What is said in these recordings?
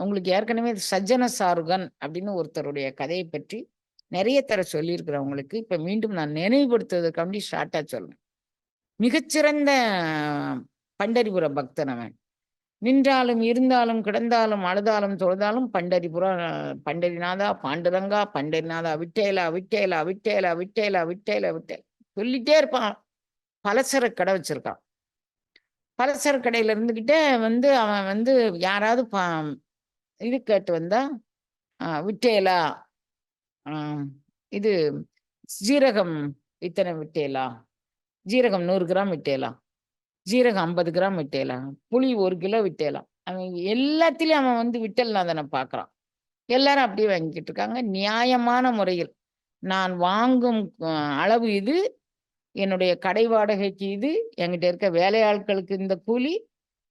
உங்களுக்கு ஏற்கனவே சஜ்ஜன சாருகன் அப்படின்னு ஒருத்தருடைய கதையை பற்றி நிறைய தர சொல்லியிருக்கிறேன் உங்களுக்கு. இப்ப மீண்டும் நான் நினைவுபடுத்துவதற்காண்டி ஷார்ட்டா சொல்றேன். மிகச்சிறந்த பண்டரிபுர பக்தன் அவன். நின்றாலும், இருந்தாலும், கிடந்தாலும், அழுதாலும், தொழுதாலும் பண்டரிநாதா, பாண்டுரங்கா, பண்டரிநாதா, விட்டேலா, விட்டேலா, விட்டேலா, விட்டேலா, விட்டேலா, விட்டேலா சொல்லிட்டே இருப்பான். பலசர கடை வச்சிருக்கான். பலசர கடையில இருந்துகிட்டே அவன் யாராவது இது கேட்டு வந்தா, விட்டேலா, இது ஜீரகம் இத்தனை விட்டேலா, ஜீரகம் 100 கிராம் விட்டேலாம், ஜீரகம் 50 கிராம் விட்டேலாம், புளி 1 கிலோ விட்டேலாம். அவன் எல்லாத்திலயும் அவன் விட்டல்நாதனை பார்க்குறான். எல்லாரும் அப்படியே வாங்கிக்கிட்டு இருக்காங்க. நியாயமான முறையில் நான் வாங்கும் அளவு இது, என்னுடைய கடை வாடகைக்கு இது, என்கிட்ட இருக்க வேலையாட்களுக்கு இந்த கூலி,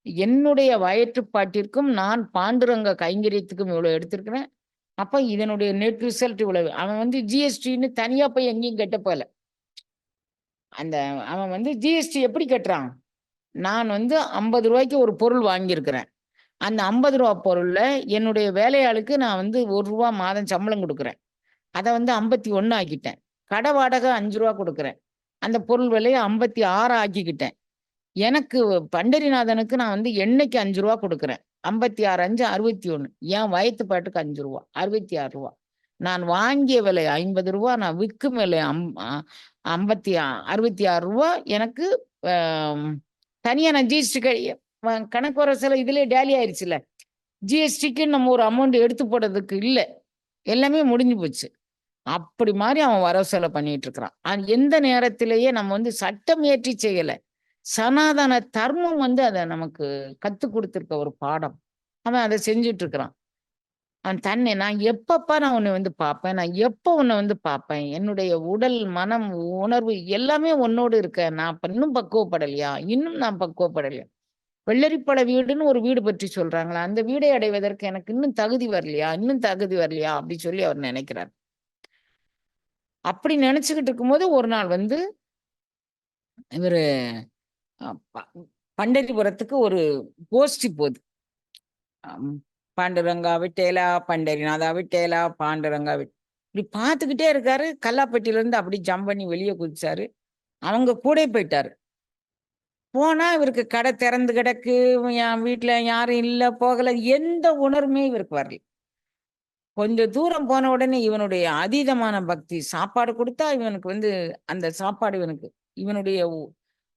என்னுடைய வயிற்றுப்பாட்டிற்கும் நான் பாண்டுரங்க கைங்கரியத்துக்கும் இவ்வளவு எடுத்திருக்கிறேன். அப்ப இதனுடைய நெட் ரிசல்ட் இவ்வளவு. அவன் ஜிஎஸ்டின்னு தனியா போய் எங்கேயும் கட்ட போல. அவன் ஜிஎஸ்டி எப்படி கட்டுறான்? நான் 50 ரூபாய்க்கு ஒரு பொருள் வாங்கியிருக்கிறேன். அந்த 50 ரூபா பொருள்ல என்னுடைய வேலையாளுக்கு நான் 1 ரூபா மாதம் சம்பளம் கொடுக்குறேன். அதை 51 ஆக்கிட்டேன். கடை வாடகை 5 ரூபா கொடுக்குறேன். அந்த பொருள் விலையை 56 ஆக்கிக்கிட்டேன். எனக்கு பண்டரிநாதனுக்கு நான் எண்ணெய்க்கு 5 ரூபா கொடுக்குறேன். 56 5 61. என் வயத்து பாட்டுக்கு 5 ரூபா 66 ரூபா. நான் வாங்கிய விலை 50 ரூபா, நான் விற்கும் விலை 66 ரூபா. எனக்கு தனியா நான் ஜிஎஸ்டி கணக்கு வர சில இதுலயே டேலி ஆயிடுச்சுல. ஜிஎஸ்டிக்கு நம்ம ஒரு அமௌண்ட் எடுத்து போடுறதுக்கு இல்லை, எல்லாமே முடிஞ்சு போச்சு. அப்படி மாதிரி அவன் வரவு செலவு பண்ணிட்டு இருக்கிறான். எந்த நேரத்திலேயே நம்ம சட்டம் ஏற்றி செய்யல. சனாதன தர்மம் அதை நமக்கு கத்து கொடுத்திருக்க ஒரு பாடம். அவன் அதை செஞ்சுட்டு இருக்கிறான். நான் எப்பப்பா நான் உன்னை பார்ப்பேன், நான் எப்ப உன்னை பார்ப்பேன், என்னுடைய உடல் மனம் உணர்வு எல்லாமே உன்னோடு இருக்க, நான் இன்னும் பக்குவப்படலையா, இன்னும் நான் பக்குவப்படலையா, வெள்ளரிப்பழ வீடுன்னு ஒரு வீடு பற்றி சொல்றாங்களா, அந்த வீடை அடைவதற்கு எனக்கு இன்னும் தகுதி வரலையா, இன்னும் தகுதி வரலையா அப்படி சொல்லி அவர் நினைக்கிறார். அப்படி நினைச்சுக்கிட்டு இருக்கும்போது ஒரு நாள் இவரு பண்டரிபுரத்துக்கு ஒரு கோஷ்டி போகுது. பாண்டுரங்கா விட்டேலா, பண்டரிநாதா விட்டேலா, பாண்டுரங்கா இப்படி பார்த்துக்கிட்டே இருக்காரு. கல்லாப்பட்டியில இருந்து அப்படி ஜம்ப் பண்ணி வெளியே குதிச்சாரு. அவங்க கூட போயிட்டாரு. போனா இவருக்கு கடை திறந்து கிடக்கு, என் வீட்டுல யாரும் இல்ல, போகல, எந்த உணர்வுமே இவருக்கு வரல. கொஞ்சம் தூரம் போன உடனே இவனுடைய அதீதமான பக்தி, சாப்பாடு கொடுத்தா இவனுக்கு அந்த சாப்பாடு இவனுடைய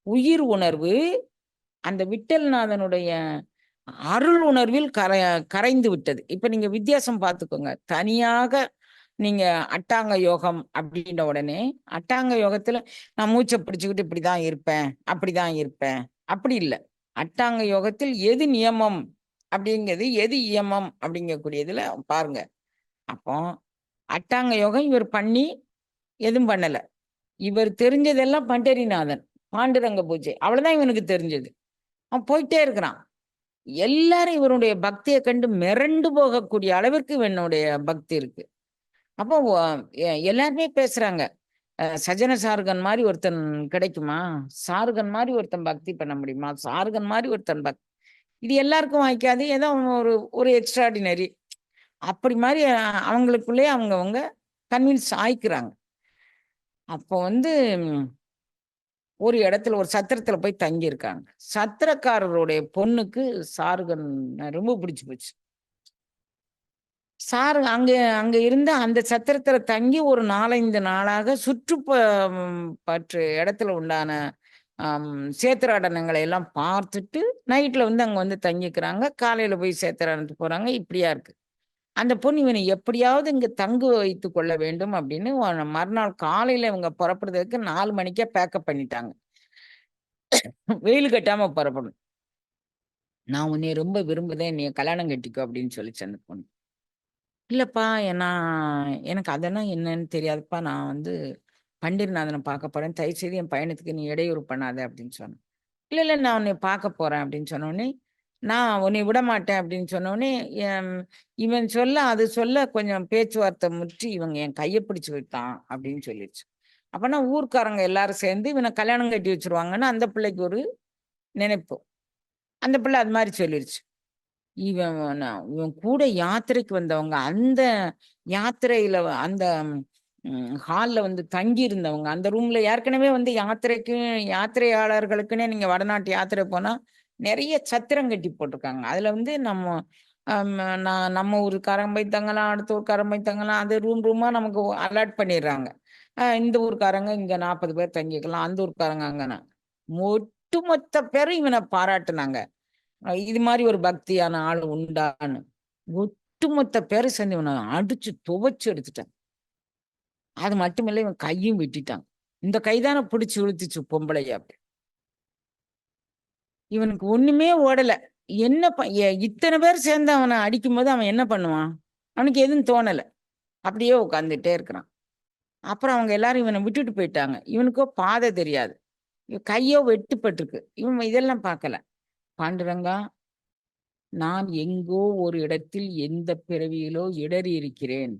உயிர் உணர்வு அந்த விட்டல்நாதனுடைய அருள் உணர்வில் கரைந்து விட்டது. இப்ப நீங்க வித்தியாசம் பார்த்துக்கோங்க. தனியாக நீங்க அட்டாங்க யோகம் அப்படின்ற உடனே, அட்டாங்க யோகத்துல நான் மூச்சை பிடிச்சுக்கிட்டு இப்படிதான் இருப்பேன், அப்படிதான் இருப்பேன், அப்படி இல்லை. அட்டாங்க யோகத்தில் எது நியமம் அப்படிங்கிறது, எது இயமம் அப்படிங்கக்கூடியதுல பாருங்க. அப்போ அட்டாங்க யோகம் இவர் பண்ணி எதுவும் பண்ணல. இவர் தெரிஞ்சதெல்லாம் பண்டரிநாதன், பாண்டுரங்க பூஜை, அவ்வளவுதான் இவனுக்கு தெரிஞ்சது. அவன் போயிட்டே இருக்கிறான். எல்லாரும் இவருடைய பக்தியை கண்டு மிரண்டு போகக்கூடிய அளவிற்கு இவனுடைய பக்தி இருக்கு. அப்போ எல்லாருமே பேசுறாங்க, சஜன சாருகன் மாதிரி ஒருத்தன் கிடைக்குமா, சாருகன் மாதிரி ஒருத்தன் பக்தி பண்ண முடியுமா, சாருகன் மாதிரி ஒருத்தன் பக்தி, இது எல்லாருக்கும் வாய்க்காது, ஏதோ ஒரு ஒரு எக்ஸ்ட்ராடினரி அப்படி மாதிரி அவங்களுக்குள்ளே அவங்கவுங்க கன்வின்ஸ் ஆயிக்கிறாங்க. அப்போ ஒரு இடத்துல ஒரு சத்திரத்துல போய் தங்கி இருக்காங்க. சத்திரக்காரருடைய பொண்ணுக்கு சாருகன் ரொம்ப பிடிச்சு போச்சு. சாரு அங்க இருந்த அந்த சத்திரத்துல தங்கி ஒரு 4-5 நாளாக பற்று இடத்துல உண்டான சேத்திராடனங்களை எல்லாம் பார்த்துட்டு நைட்ல அங்க தங்கிக்கிறாங்க. காலையில போய் சேத்திராடனத்துக்கு போறாங்க. இப்படியா இருக்கு. அந்த பொண்ணு இவனை எப்படியாவது இங்க தங்கு வைத்து கொள்ள வேண்டும் அப்படின்னு மறுநாள் காலையில இவங்க புறப்படுறதுக்கு 4 மணிக்கே பேக்கப் பண்ணிட்டாங்க. வெயில் கட்டாம புறப்படும். நான் உன்னை ரொம்ப விரும்புதேன், நீ கல்யாணம் கட்டிக்கோ அப்படின்னு சொல்லிச்சு அந்த பொண்ணு. இல்லப்பா, எனக்கு அதெல்லாம் என்னன்னு தெரியாதுப்பா, நான் பண்டரிநாதனை பார்க்க போறேன், தயவு செய்து என் பயணத்துக்கு நீ இடையூறு பண்ணாத அப்படின்னு சொன்னேன். இல்ல இல்ல, நான் உன்னை பார்க்க போறேன் அப்படின்னு சொன்னோடனே, நான் உன்னை விட மாட்டேன் அப்படின்னு சொன்னோடனே, இவன் சொல்ல அது சொல்ல கொஞ்சம் பேச்சுவார்த்தை முற்றி இவங்க என் கையை பிடிச்சு விட்டான் அப்படின்னு சொல்லிடுச்சு. அப்பனா ஊர்க்காரங்க எல்லாரும் சேர்ந்து இவனை கல்யாணம் கட்டி வச்சிருவாங்கன்னு அந்த பிள்ளைக்கு ஒரு நினைப்பு. அந்த பிள்ளை அது மாதிரி சொல்லிடுச்சு. இவன் கூட யாத்திரைக்கு வந்தவங்க, அந்த யாத்திரையில அந்த ஹால்ல வந்து தங்கி இருந்தவங்க, அந்த ரூம்ல ஏற்கனவே வந்து யாத்திரையாளர்களுக்குன்னே நீங்க வடநாட்டு யாத்திரை போனா நிறைய சத்திரம் கட்டி போட்டிருக்காங்க. அதுல வந்து நம்ம ஊருக்காரங்க போய் தங்கலாம், அடுத்த ஊர்க்காரங்க போய் தங்கலாம். அது ரூமா நமக்கு அலாட் பண்ணிடுறாங்க. இந்த ஊர்க்காரங்க இங்க 40 பேர் தங்கிக்கலாம், அந்த ஊர்க்காரங்க அங்கன. ஒட்டுமொத்த பேரும் இவனை பாராட்டுனாங்க. இது மாதிரி ஒரு பக்தியான ஆள் உண்டான்னு. ஒட்டுமொத்த பேரை சேர்ந்து இவனை அடிச்சு துவைச்சு எடுத்துட்டான். அது மட்டுமில்ல, இவன் கையும் வெட்டிட்டான். இந்த கைதான பிடிச்சு இழுத்துச்சு பொம்பளைய. இவனுக்கு ஒண்ணுமே ஓடல. என்ன இத்தனை பேர் சேர்ந்து அவனை அடிக்கும் போது அவன் என்ன பண்ணுவான்? அவனுக்கு எதுவும் தோணல. அப்படியே உட்காந்துட்டே இருக்கிறான். அப்புறம் அவங்க எல்லாரும் இவனை விட்டுட்டு போயிட்டாங்க. இவனுக்கோ பாதை தெரியாது, கையோ வெட்டுப்பட்டிருக்கு. இவன் இதெல்லாம் பார்க்கல. பாண்டுரங்கா, நான் எங்கோ ஒரு இடத்தில் எந்த பிறவியிலோ இடறி இருக்கிறேன்.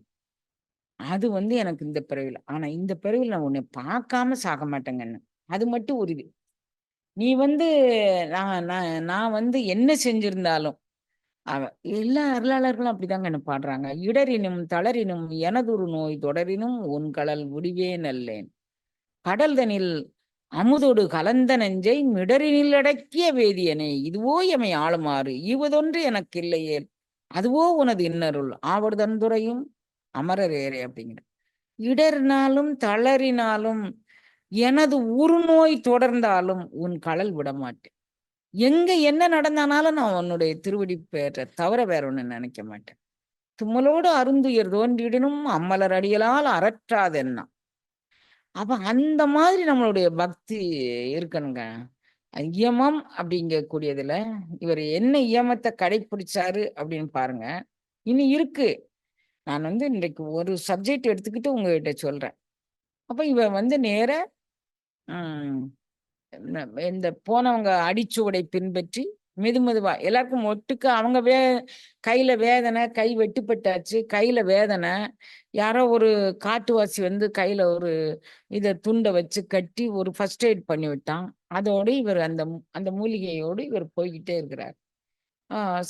அது வந்து எனக்கு இந்த பிறவில. ஆனா இந்த பிறவில நான் உன்னை பார்க்காம சாக மாட்டேங்கன்னு. அது மட்டும் உறுதி. நீ வந்து நான் வந்து என்ன செஞ்சிருந்தாலும் அவ எல்லா அருளாளர்களும் அப்படிதாங்க என்ன பாடுறாங்க. இடரினும் தளரினும் எனதொரு நோய் தொடரினும் உன் கடல் முடிவே நல்லேன். கடல்தனில் அமுதொடு கலந்த நெஞ்சை மிடரினில் அடக்கிய வேதியனே, இதுவோ எமை ஆளுமாறு ஈவதொன்று எனக்கு இல்லையே, அதுவோ உனது இன்னருள் ஆவர்தன்துறையும் அமரரேரே அப்படிங்கிற. இடர்னாலும் தளரினாலும் எனது உருநோய் தொடர்ந்தாலும் உன் கடல் விடமாட்டேன். எங்க என்ன நடந்தானாலும் நான் உன்னுடைய திருவடி பேர தவிர வேற ஒண்ணு நினைக்க மாட்டேன். தும்மலோடு அருந்துயர் தோன்றிடனும் அம்மலர் அடியலால் அறற்றாதென்னா. அப்ப அந்த மாதிரி நம்மளுடைய பக்தி இருக்கணுங்க. இயமம் அப்படிங்கக்கூடியதுல இவர் என்ன இயமத்தை கடைபிடிச்சாரு அப்படின்னு பாருங்க. இனி இருக்கு. நான் வந்து இன்றைக்கு ஒரு சப்ஜெக்ட் எடுத்துக்கிட்டு உங்ககிட்ட சொல்றேன். அப்ப இவ வந்து நேர இந்த போனவங்க அடிச்சுவடை பின்பற்றி மெதுவா எல்லாருக்கும் ஒட்டுக்க அவங்க கையில வேதனை, கை வெட்டுப்பட்டாச்சு, கையில வேதனை. யாரோ ஒரு காட்டுவாசி வந்து கையில ஒரு துண்டை வச்சு கட்டி ஒரு ஃபர்ஸ்ட் எய்ட் பண்ணி விட்டான். அதோடு இவர் அந்த அந்த மூலிகையோடு இவர் போய்கிட்டே இருக்கிறார்.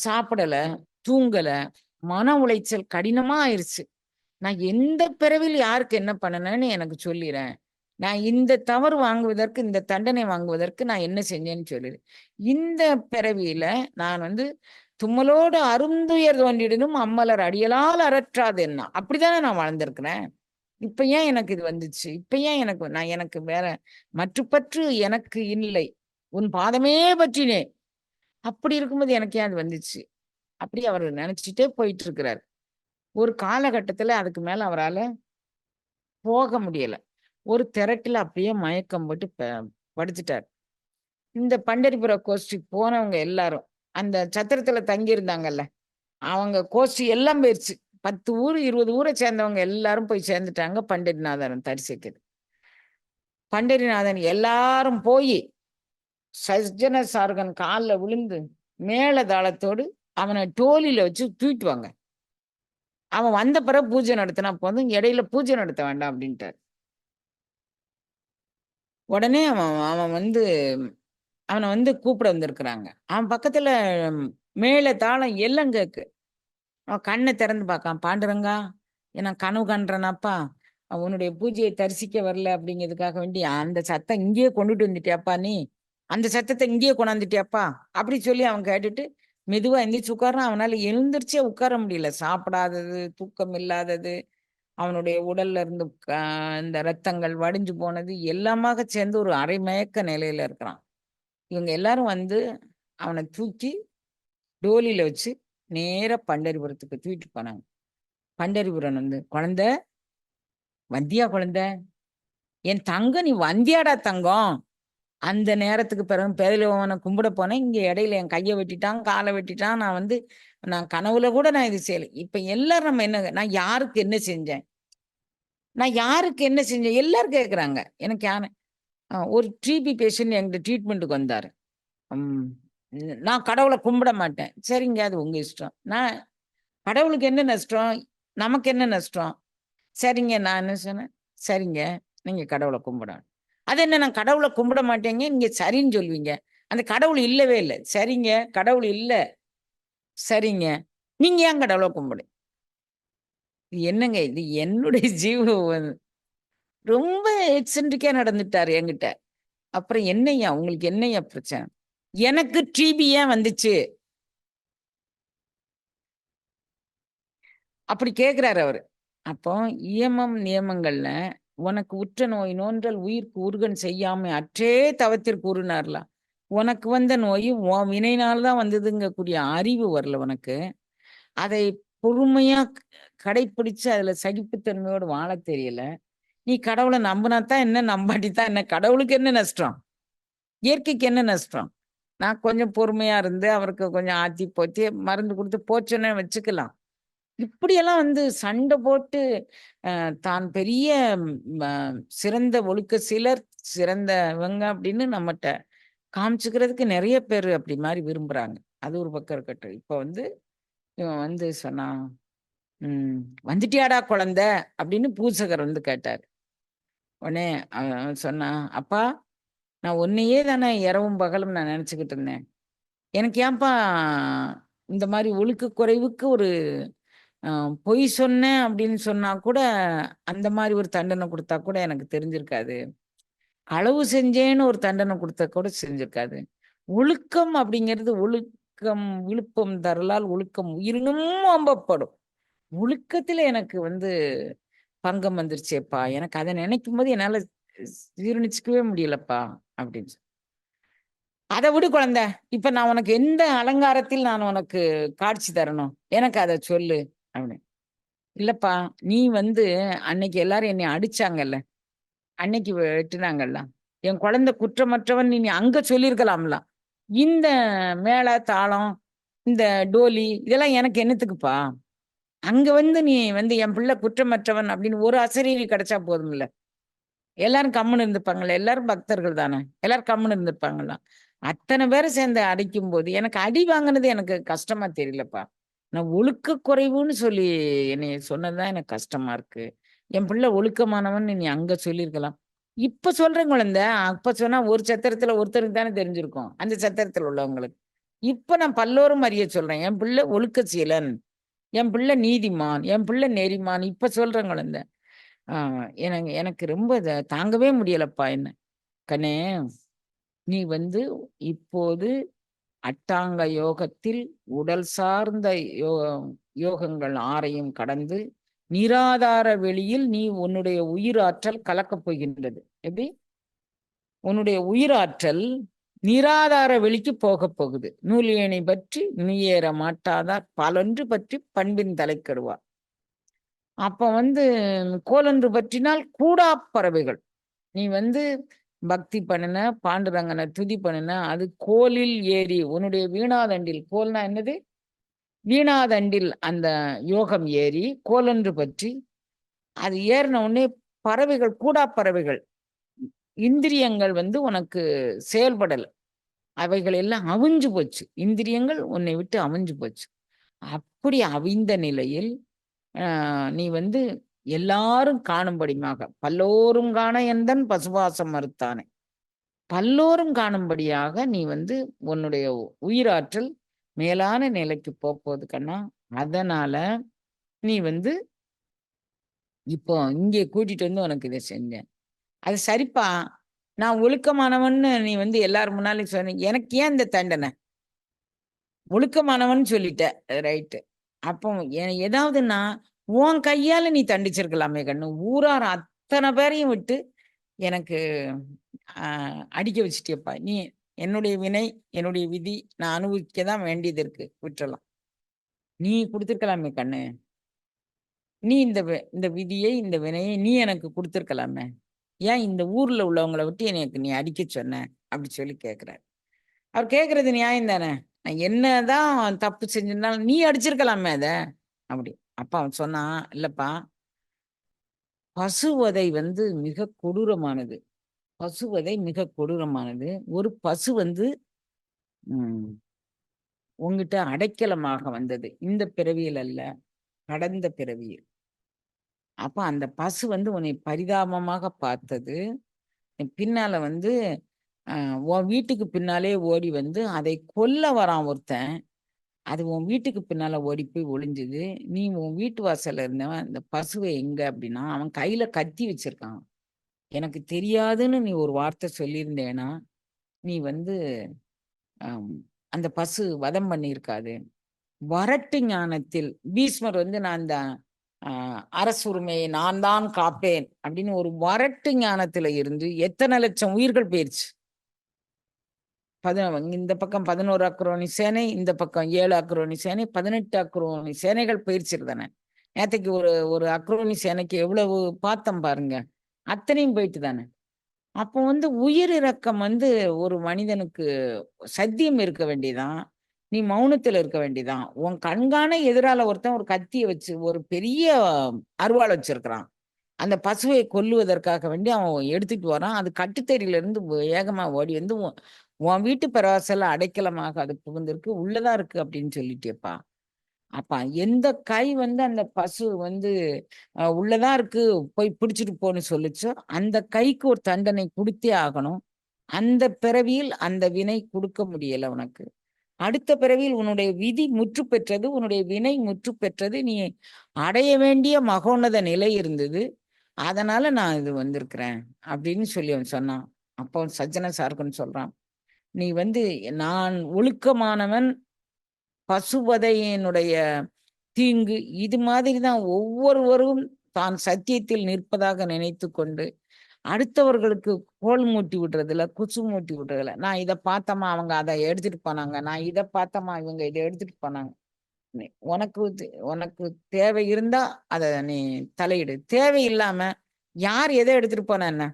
சாப்பிடல, தூங்கல, மன உளைச்சல் கடினமா ஆயிருச்சு. நான் எந்த பிறவியில் யாருக்கு என்ன பண்ணனேன்னு எனக்கு சொல்லிறேன். நான் இந்த தவறு வாங்குவதற்கு, இந்த தண்டனை வாங்குவதற்கு நான் என்ன செஞ்சேன்னு சொல்லிடு. இந்த பிறவியில நான் வந்து தும்மலோடு அருந்துயர் தோன்றிடனும் அம்மலர் அடியலால் அறற்றாது என்ன, அப்படித்தானே நான் வாழ்ந்திருக்கிறேன். இப்ப ஏன் எனக்கு இது வந்துச்சு? இப்ப ஏன் எனக்கு வேற பற்று எனக்கு இல்லை, உன் பாதமே பற்றினேன். அப்படி இருக்கும்போது எனக்கு ஏன் அது வந்துச்சு? அப்படி அவர் நினைச்சிட்டே போயிட்டு இருக்கிறார். ஒரு காலகட்டத்துல அதுக்கு மேல அவரால போக முடியல. ஒரு திரட்டுல அப்படியே மயக்கம் போட்டு படுத்துட்டார். இந்த பண்டரிபுர கோஷ்டி போனவங்க எல்லாரும் அந்த சத்திரத்துல தங்கி இருந்தாங்கல்ல, அவங்க கோஷ்டி எல்லாம் போயிருச்சு. 10 ஊர் 20 ஊரை சேர்ந்தவங்க எல்லாரும் போய் சேர்ந்துட்டாங்க பண்டரிநாதன் தரிசிக்குது. பண்டரிநாதன் எல்லாரும் போய் சஜ்ஜன சார்கன் காலில் விழுந்து மேல தாளத்தோடு அவனை டோலியில வச்சு தூக்கிட்டுவாங்க. அவன் வந்த பிறகு பூஜை நடத்தினா போதும், இடையில பூஜை நடத்த வேண்டாம் அப்படின்ட்டார். உடனே அவன் வந்து அவனை வந்து கூப்பிட வந்திருக்கிறாங்க. அவன் பக்கத்துல மேல தாளம் எல்லாம் கேக்கு. அவன் கண்ணை திறந்து பார்க்கான். பாண்டுரங்கா, நான் கனவு காண்றேனாப்பா, உன்னுடைய பூஜையை தரிசிக்க வரல அப்படிங்கிறதுக்காக வேண்டி அந்த சத்தம் இங்கேயே கொண்டுட்டு வந்துட்டியாப்பா, நீ அந்த சத்தத்தை இங்கேயே கொண்டாந்துட்டியாப்பா அப்படி சொல்லி அவன் கேட்டுட்டு மெதுவா எந்திரிச்சு உட்காரான். அவனால எழுந்திரிச்சே உட்கார முடியல. சாப்பிடாதது, தூக்கம் இல்லாதது, அவனுடைய உடல்ல இருந்து இந்த ரத்தங்கள் வடிஞ்சு போனது எல்லாமாக சேர்ந்து ஒரு அரை மயக்க நிலையில இருக்கிறான். இவங்க எல்லாரும் வந்து அவனை தூக்கி டோலியில வச்சு நேர பண்டரிபுரத்துக்கு தூக்கிட்டு போனாங்க. பண்டரிபுரம் வந்து, குழந்தை வந்தியா? குழந்தை என் தங்கம், நீ வந்தியாடா தங்கம். அந்த நேரத்துக்கு பிறகு பேரலவனை கும்பிட போனேன். இங்க இடையில என் கையை வெட்டிட்டான், காலை வெட்டிட்டான். நான் கனவுல கூட நான் இது செய்யலை. இப்ப எல்லாரும் நம்ம என்ன, நான் யாருக்கு என்ன செஞ்சேன், நான் யாருக்கு என்ன செஞ்சேன் எல்லாரும் கேட்குறாங்க. எனக்கு யாரு ஒரு டிபி பேஷண்ட் என்கிட்ட ட்ரீட்மெண்ட்டுக்கு வந்தாரு. நான் கடவுளை கும்பிட மாட்டேன். சரிங்க, அது உங்க இஷ்டம். நான் கடவுளுக்கு என்ன நஷ்டம், நமக்கு என்ன நஷ்டம்? சரிங்க, நான் என்ன சொன்னேன், சரிங்க நீங்க கடவுளை கும்பிடணும். அது என்ன, நான் கடவுளை கும்பிட மாட்டேங்க, நீங்க சரின்னு சொல்லுவீங்க. அந்த கடவுள் இல்லவே இல்லை. சரிங்க, கடவுள் இல்லை. சரிங்க. நீங்க ஏன் கடவுள கும்பிடுறீங்க? இது என்னங்க இது? என்னுடைய ரொம்ப எக்ஸென்ட்ரிக்கா நடந்துட்டாரு என்கிட்ட. அப்புறம் என்னய்யா உங்களுக்கு என்னய்யா பிரச்சனை? எனக்கு டிபி ஏன் வந்துச்சு? அப்படி கேட்கிறாரு அவரு. அப்போ இயமம் நியமங்கள்ல உனக்கு உற்ற நோய் நோன்றல் உயிர்க்கு உறுகன் செய்யாமை அற்றே தவத்திற்கு உறுனார்லாம். உனக்கு வந்த நோய் உன் வினையினால தான் வந்ததுங்கக்கூடிய அறிவு வரல உனக்கு. அதை பொறுமையா கடைப்பிடிச்சு அதுல சகிப்புத்தன்மையோடு வாழத் தெரியல. நீ கடவுள நம்புனா தான் என்ன, நம்பாட்டி தான் என்ன? கடவுளுக்கு என்ன நஷ்டம்? இயற்கைக்கு என்ன நஷ்டம்? நான் கொஞ்சம் பொறுமையா இருந்து அவருக்கு கொஞ்சம் ஆத்தி போத்தி மருந்து குடுத்து போச்சுன்னு வச்சுக்கலாம். இப்படியெல்லாம் வந்து சண்டை போட்டு தான் பெரிய ம சிறந்த ஒழுக்க சிலர், சிறந்தவங்க அப்படின்னு நம்மட்ட காமிச்சுக்கிறதுக்கு நெறைய பேரு அப்படி மாரி விரும்புறாங்க. அது ஒரு பக்கம் இருக்கட்டும். இப்ப வந்து இவன் வந்து சொன்னான், ம் "வந்துட்டியாடா குழந்த?" அப்படின்னு பூசகர் வந்து கேட்டாரு. உடனே அவன் சொன்னான், "அப்பா நான் உன்னையே தானே இரவும் பகலும் நான் நெனச்சுக்கிட்டு இருந்தேன். எனக்கு ஏன்பா இந்த மாரி ஒழுக்க குறைவுக்கு ஒரு அ பொய் சொன்னேன் அப்படின்னு சொன்னா கூட, அந்த மாரி ஒரு தண்டனை குடுத்தா கூட எனக்கு தெரிஞ்சிருக்காது. களவு செஞ்சேன்னு ஒரு தண்டனை குடுத்தா கூட செஞ்சிருக்காது. ஒழுக்கம் அப்படிங்கிறது ஒழுக்கம் விழுப்பம் தரலால் ஒழுக்கம் உயிரினும் ஓம்பப்படும். ஒழுக்கத்தில எனக்கு வந்து பங்கம் வந்துருச்சேப்பா! எனக்கு அத நினைக்கும்போது என்னால ஜீரணிச்சுக்கவே முடியலப்பா" அப்படின்னு "அத விடு குழந்த. இப்ப நான் உனக்கு எந்த அலங்காரத்தில் நான் உனக்கு காட்சி தரணும்? எனக்கு அத சொல்லு" அப்படின்னு. "இல்லப்பா, நீ வந்து அன்னைக்கு எல்லாரும் என்னைய அடிச்சாங்கல்ல, அன்னைக்கு வெட்டுனாங்கல்ல, என் குழந்தை குற்றமற்றவன் நீ அங்க சொல்லியிருக்கலாம்ல. இந்த மேள, தாளம், இந்த டோலி இதெல்லாம் எனக்கு என்னத்துக்குப்பா? அங்க வந்து நீ வந்து என் பிள்ளை குற்றமற்றவன் அப்படின்னு ஒரு அசரீரி கிடைச்சா போதும்ல." எல்லாரும் கம்முனு இருந்துப்பாங்கல்ல. எல்லாரும் பக்தர்கள் தானே. எல்லாரும் கம்முனு இருந்துப்பாங்களா? அத்தன பேரும் சேர்ந்து அடிக்கும்போது, எனக்கு அடி வாங்குனது எனக்கு கஷ்டமா தெரியலப்பா. நான் ஒழுக்க குறைவுன்னு சொல்லி என்னைய சொன்னது தான் எனக்கு கஷ்டமா இருக்கு. என் பிள்ளை ஒழுக்கமானவன்னு நீ அங்க சொல்லியிருக்கலாம். இப்ப சொல்றேன் குழந்த. அப்ப சொன்னா ஒரு சத்திரத்துல ஒருத்தருக்கு தானே தெரிஞ்சிருக்கும். அந்த சத்திரத்துல உள்ளவங்களுக்கு. இப்ப நான் பல்லோரும் அறிய சொல்றேன். என் பிள்ளை ஒழுக்கசீலன். என் பிள்ளை நீதிமான். என் பிள்ளை நெறிமான். இப்ப சொல்றேன் குழந்த. ஆ எனக்கு எனக்கு ரொம்ப தாங்கவே முடியலப்பா என்ன. கண்ணே, நீ வந்து இப்போது அட்டாங்க யோகத்தில் உடல் சார்ந்த யோ யோகங்கள் 6யும் கடந்து, நிராதார வெளியில் நீ உன்னுடைய உயிராற்றல் கலக்கப் போகின்றது. எப்படி? உன்னுடைய உயிராற்றல் நிராதார வெளிக்கு போகப் போகுது. "நூல் ஏணி பற்றி நுய்யேற மாட்டாதார் பலொன்று பற்றி பண்பின் தலைக்கெடுவார்." அப்ப வந்து கோலொன்று பற்றினால் கூடாப் பறவைகள். நீ வந்து பக்தி பண்ணுன, பாண்டுரங்கன துதி பண்ணுன, அது கோலில் ஏறி உன்னுடைய வீணாதண்டில் கோல்னா என்னது? வீணாதண்டில் அந்த யோகம் ஏறி, கோலொன்று பற்றி, அது ஏறுன உடனே பறவைகள், கூடாப் பறவைகள், இந்திரியங்கள் வந்து உனக்கு செயல்படல. அவைகள் எல்லாம் அவிஞ்சு போச்சு. இந்திரியங்கள் உன்னை விட்டு அவிஞ்சு போச்சு. அப்படி அவிந்த நிலையில், நீ வந்து எல்லாரும் காணும்படியாக, "பல்லோரும் காண எந்தன் பசுபாசம் மறுத்தானை." பல்லோரும் காணும்படியாக நீ வந்து உன்னுடைய உயிராற்றல் மேலான நிலைக்கு போப்போகுது கண்ணா. அதனால நீ வந்து இப்போ இங்கே கூட்டிட்டு வந்து உனக்கு இத செஞ்சேன். அது சரிப்பா. நான் ஒழுக்கமானவன்னு நீ வந்து எல்லார் முன்னாலயும் சொன்ன. எனக்கு ஏன் இந்த தண்டனை? ஒழுக்கமானவன்னு சொல்லிட்ட. ரைட்டு. அப்போ ஏதாவதுன்னா, உன் கையால நீ தண்டிச்சிருக்கலாமே கண்ணு. ஊரார் அத்தன பேரையும் விட்டு எனக்கு அ அடிக்க வச்சுட்டியேப்பா! நீ என்னுடைய வினை, என்னுடைய விதி நான் அனுபவிக்க தான் வேண்டியது இருக்கு. விட்டுறலாம். நீ குடுத்துருக்கலாமே கண்ணு. நீ இந்த விதியை, இந்த வினையை நீ எனக்கு குடுத்துருக்கலாமே! ஏன் இந்த ஊர்ல உள்ளவங்கள விட்டு எனக்கு நீ அடிக்க சொன்ன? அப்டி சொல்லி கேட்கிறாரு. அவர் கேட்கிறது நியாயம் தானே! நான் என்னதான் தப்பு செஞ்சிருந்தாலும் நீ அடிச்சிருக்கலாமே அத. அப்டி. அப்ப அவன் சொன்னான், "இல்லப்பா, பசுவதை வந்து மிக கொடூரமானது. பசுவதை மிக கொடூரமானது. ஒரு பசு வந்து ம் உன்கிட்ட அடைக்கலமாக வந்தது. இந்த பிறவியில் அல்ல, கடந்த பிறவியில். அப்ப அந்த பசு வந்து உன்னை பரிதாபமாக பார்த்தது. பின்னால வந்து அ உன் வீட்டுக்கு பின்னாலே ஓடி வந்து அதை கொல்ல வரான் ஒருத்தன். அது உன் வீட்டுக்கு பின்னால ஓடி போய் ஒளிஞ்சுது. நீ உன் வீட்டு வாசல்ல இருந்தவன் இந்த பசுவை எங்க அப்படின்னா, அவன் கையில கத்தி வச்சிருக்கான். எனக்கு தெரியாதுன்னு நீ ஒரு வார்த்தை சொல்லியிருந்தேன்னா, நீ வந்து அம் அந்த பசு வதம் பண்ணியிருக்காது. வறட்டு ஞானத்தில் பீஷ்மர் வந்து நான் இந்த அ அரசுரிமையை நான் தான் காப்பேன் அப்படின்னு ஒரு வறட்டு ஞானத்துல இருந்து எத்தன லட்சம் உயிர்கள் போயிருச்சு. இந்த பக்கம் 11 அக்ரோனி சேனை, இந்த பக்கம் 7 அக்ரோனி சேனை, 18 அக்ரோனி சேனைகள் போயிருச்சுதானே. நேத்தைக்கு ஒரு ஒரு அக்ரோனி சேனைக்கு எவ்வளவு பார்த்தோம் பாருங்க. அத்தனையும் போயிட்டு தானே. அப்போ வந்து உயிர் இரக்கம் வந்து ஒரு மனிதனுக்கு சத்தியம் இருக்க வேண்டியதான். நீ மௌனத்துல இருக்க வேண்டியதான். உன் கண்காண எதிரால ஒருத்தன் ஒரு கத்திய வச்சு ஒரு பெரிய அருவாள் வச்சிருக்கிறான். அந்த பசுவை கொல்லுவதற்காக வேண்டி அவன் எடுத்துட்டு வரான். அது கட்டுத்தறியில இருந்து வேகமா ஓடி வந்து உன் வீட்டு பிரவாசல்ல அடைக்கலமாக அது புகுந்திருக்கு. உள்ளதான் இருக்கு அப்படின்னு சொல்லிட்டியேப்பா. அப்ப எந்த கை வந்து அந்த பசு வந்து உள்ளதான் இருக்கு போய் பிடிச்சிட்டு போன்னு சொல்லுச்சோ, அந்த கைக்கு ஒரு தண்டனை குடுத்தே ஆகணும். அந்த பிறவியில் அந்த வினை குடுக்க முடியல உனக்கு. அடுத்த பிறவியில் உன்னுடைய விதி முற்று பெற்றது. உன்னுடைய வினை முற்று பெற்றது. நீ அடைய வேண்டிய மகோன்னத நிலை இருந்தது. அதனால நான் இது வந்திருக்கிறேன். அப்படின்னு சொல்லி அவன் சொன்னான். அப்போ சஜ்ஜன சார்கன்னு சொல்றான். நீ வந்து நான் ஒழுக்கமானவன், பசுவதையினுடைய தீங்கு இது மாதிரி தான் ஒவ்வொருவரும் தான் சத்தியத்தில் நிற்பதாக நினைத்துக் கொண்டு, அடுத்தவர்களுக்கு கோல் மூட்டி விடுறதில்ல, குசு மூட்டி விடுறதில்ல. நான் இத பார்த்தம்மா, அவங்க அத எடுத்துட்டு போனாங்க. நான் இத பார்த்தம்மா, இவங்க இத எடுத்துட்டு போனாங்க. நீ உனக்கு தேவை இருந்தா அத நீ தலையிடு. தேவையில்லாம யார் எத எடுத்துட்டு போனா என்ன?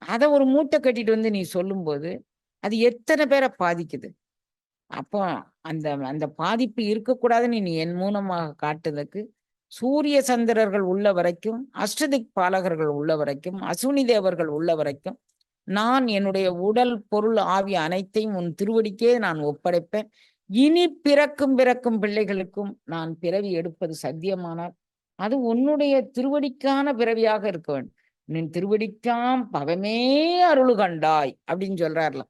அத ஒரு மூட்டை கட்டிட்டு வந்து நீ சொல்லும்போது, அது எத்தன பேர பாதிக்குது? அப்போ அந்த அந்த பாதிப்பு இருக்கக்கூடாதுன்னு நீ என் மூலமாக காட்டுதற்கு, சூரிய சந்திரர்கள் உள்ள வரைக்கும், அஷ்டதிக் பாலகர்கள் உள்ள வரைக்கும், அசுனி தேவர்கள் உள்ள வரைக்கும், நான் என்னுடைய உடல், பொருள், ஆவி அனைத்தையும் உன் திருவடிக்கே நான் ஒப்படைப்பேன். இனி பிறக்கும் பிள்ளைகளுக்கும் நான் பிறவி எடுப்பது சத்தியமானால், அது உன்னுடைய திருவடிக்கான பிறவியாக இருக்க வேண்டும். நின் திருவடிக்காம் பவமே அருள் கண்டாய் அப்படின்னு சொல்றார்ல.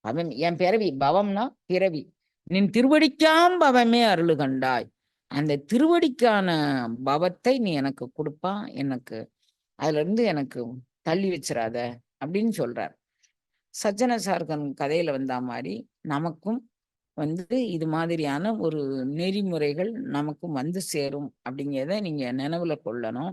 அவன் என் பிறவி பவம்னா பிறவி. நின் திருவடிக்காம் பவமே அருள் கண்டாய். அந்த திருவடிக்கான பவத்தை நீ எனக்கு குடுப்பா. எனக்கு அதுல இருந்து எனக்கு தள்ளி வச்சிராத அப்படின்னு சொல்றார். சஜ்ஜன சார்கன் கதையில வந்தா மாரி, நமக்கும் வந்து இது மாதிரியான ஒரு நெறிமுறைகள் நமக்கும் வந்து சேரும் அப்படிங்கிறத நீங்க நினைவுல கொள்ளணும்.